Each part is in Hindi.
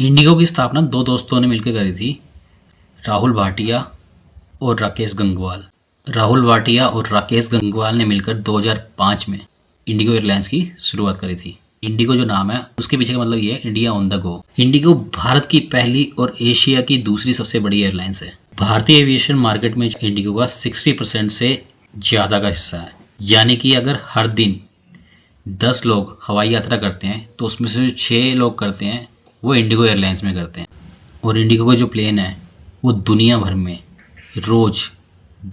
इंडिगो की स्थापना दो दोस्तों ने मिलकर करी थी, राहुल भाटिया और राकेश गंगवाल। राहुल भाटिया और राकेश गंगवाल ने मिलकर 2005 में इंडिगो एयरलाइंस की शुरुआत करी थी। इंडिगो जो नाम है उसके पीछे का मतलब ये है India on the go. Indigo Bharat की पहली और एशिया की दूसरी सबसे बड़ी एयरलाइंस है। भारतीय एविएशन मार्केट में इंडिगो का 60% से ज़्यादा का हिस्सा है। यानी कि अगर हर दिन 10 लोग हवाई यात्रा करते हैं तो उसमें से जो 6 लोग करते हैं वो इंडिगो एयरलाइंस में करते हैं। और इंडिगो के जो प्लेन है वो दुनिया भर में रोज़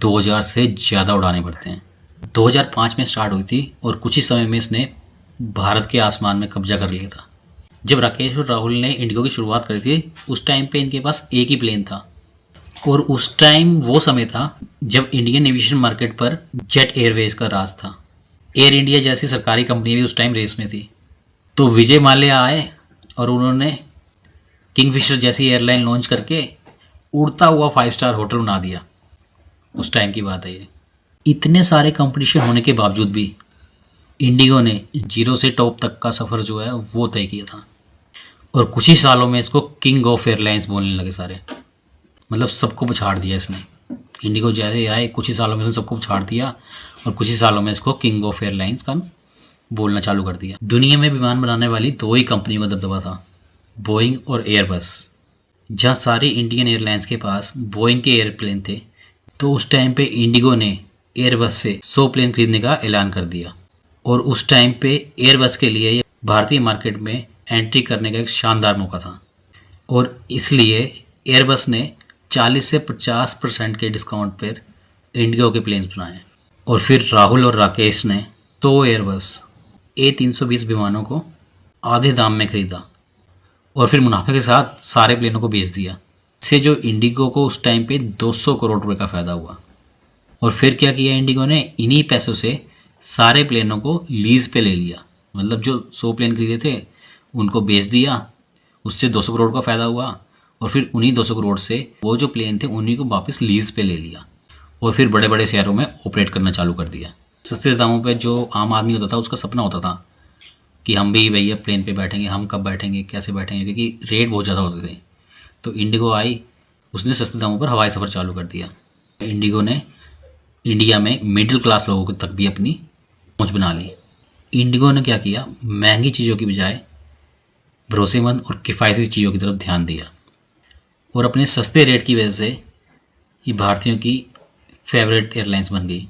2000 से ज़्यादा उड़ाने पड़ते हैं। 2005 में स्टार्ट हुई थी और कुछ ही समय में इसने भारत के आसमान में कब्जा कर लिया था। जब राकेश और राहुल ने इंडिगो की शुरुआत करी थी उस टाइम पे इनके पास एक ही प्लेन था और उस टाइम वो समय था जब इंडियन एविएशन मार्केट पर जेट एयरवेज का राज था। एयर इंडिया जैसी सरकारी कंपनी भी उस टाइम रेस में थी। तो विजय माल्या आए और उन्होंने किंगफिशर जैसी एयरलाइन लॉन्च करके उड़ता हुआ 5 स्टार होटल बना दिया। उस टाइम की बात है ये। इतने सारे कंपटीशन होने के बावजूद भी इंडिगो ने 0 से टॉप तक का सफ़र जो है वो तय किया था और कुछ ही सालों में इसको किंग ऑफ एयरलाइंस बोलने लगे सारे। मतलब सबको पछाड़ दिया इसने। इंडिगो जैसे आए कुछ ही सालों में इसने सबको पछाड़ दिया और कुछ ही सालों में इसको किंग ऑफ एयरलाइंस का बोलना चालू कर दिया। दुनिया में विमान बनाने वाली 2 ही कंपनियों का दबदबा था, बोइंग और एयरबस। जहाँ सारी इंडियन एयरलाइंस के पास बोइंग के एयरप्लेन थे तो उस टाइम पे इंडिगो ने एयरबस से 100 प्लेन खरीदने का ऐलान कर दिया। और उस टाइम पे एयरबस के लिए भारतीय मार्केट में एंट्री करने का एक शानदार मौका था और इसलिए एयरबस ने 40 से 50% के डिस्काउंट पर इंडिगो के प्लेन बनाए। और फिर राहुल और राकेश ने 100 एयरबस A320 विमानों को आधे दाम में खरीदा और फिर मुनाफे के साथ सारे प्लेनों को बेच दिया। इससे जो इंडिगो को उस टाइम पे 200 करोड़ रुपए का फ़ायदा हुआ। और फिर क्या किया इंडिगो ने, इन्हीं पैसों से सारे प्लेनों को लीज़ पे ले लिया। मतलब जो 100 प्लेन खरीदे थे उनको बेच दिया, उससे 200 करोड़ का फ़ायदा हुआ और फिर उन्हीं 200 करोड़ से वो जो प्लेन थे उन्हीं को वापस लीज़ पे ले लिया और फिर बड़े बड़े शहरों में ऑपरेट करना चालू कर दिया। सस्ते दामों पे जो आम आदमी होता था उसका सपना होता था कि हम भी भैया प्लेन पे बैठेंगे, हम कब बैठेंगे, कैसे बैठेंगे, क्योंकि रेट बहुत ज़्यादा होते थे। तो इंडिगो आई, उसने सस्ते दामों पर हवाई सफ़र चालू कर दिया। इंडिगो ने इंडिया में मिडिल क्लास लोगों तक भी अपनी पहुँच बना ली। इंडिगो ने क्या किया, महंगी चीज़ों की बजाय भरोसेमंद और किफ़ायती चीज़ों की तरफ ध्यान दिया और अपने सस्ते रेट की वजह से ये भारतीयों की फेवरेट एयरलाइंस बन गई।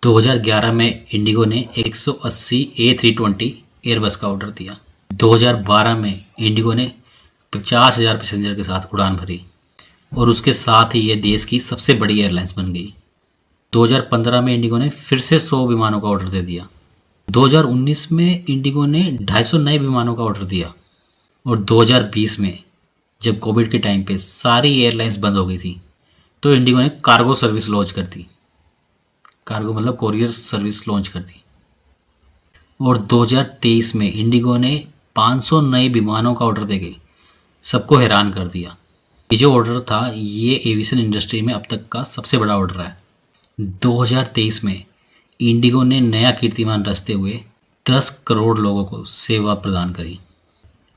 2011 में इंडिगो ने 180 A320 एयरबस का ऑर्डर दिया। 2012 में इंडिगो ने 50,000 पैसेंजर के साथ उड़ान भरी और उसके साथ ही ये देश की सबसे बड़ी एयरलाइंस बन गई। 2015 में इंडिगो ने फिर से 100 विमानों का ऑर्डर दे दिया। 2019 में इंडिगो ने 250 नए विमानों का ऑर्डर दिया और 2020 में जब कोविड के टाइम पे सारी एयरलाइंस बंद हो गई थी तो इंडिगो ने कार्गो सर्विस लॉन्च कर दी। कार्गो मतलब कोरियर सर्विस लॉन्च कर दी। और 2023 में इंडिगो ने 500 नए विमानों का ऑर्डर दे गई, सबको हैरान कर दिया। ये जो ऑर्डर था ये एविएशन इंडस्ट्री में अब तक का सबसे बड़ा ऑर्डर है। 2023 में इंडिगो ने नया कीर्तिमान रचते हुए 10 करोड़ लोगों को सेवा प्रदान करी।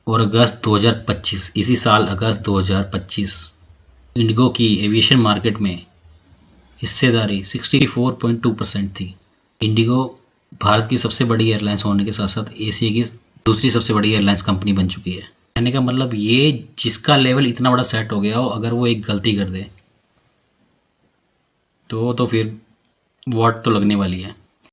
और अगस्त 2025, इसी साल अगस्त 2025, इंडिगो की एविएशन मार्केट में हिस्सेदारी 64.2% थी। इंडिगो भारत की सबसे बड़ी एयरलाइंस होने के साथ साथ एशिया की दूसरी सबसे बड़ी एयरलाइंस कंपनी बन चुकी है। कहने का मतलब ये जिसका लेवल इतना बड़ा सेट हो गया हो, अगर वो एक गलती कर दे तो फिर वॉट तो लगने वाली है।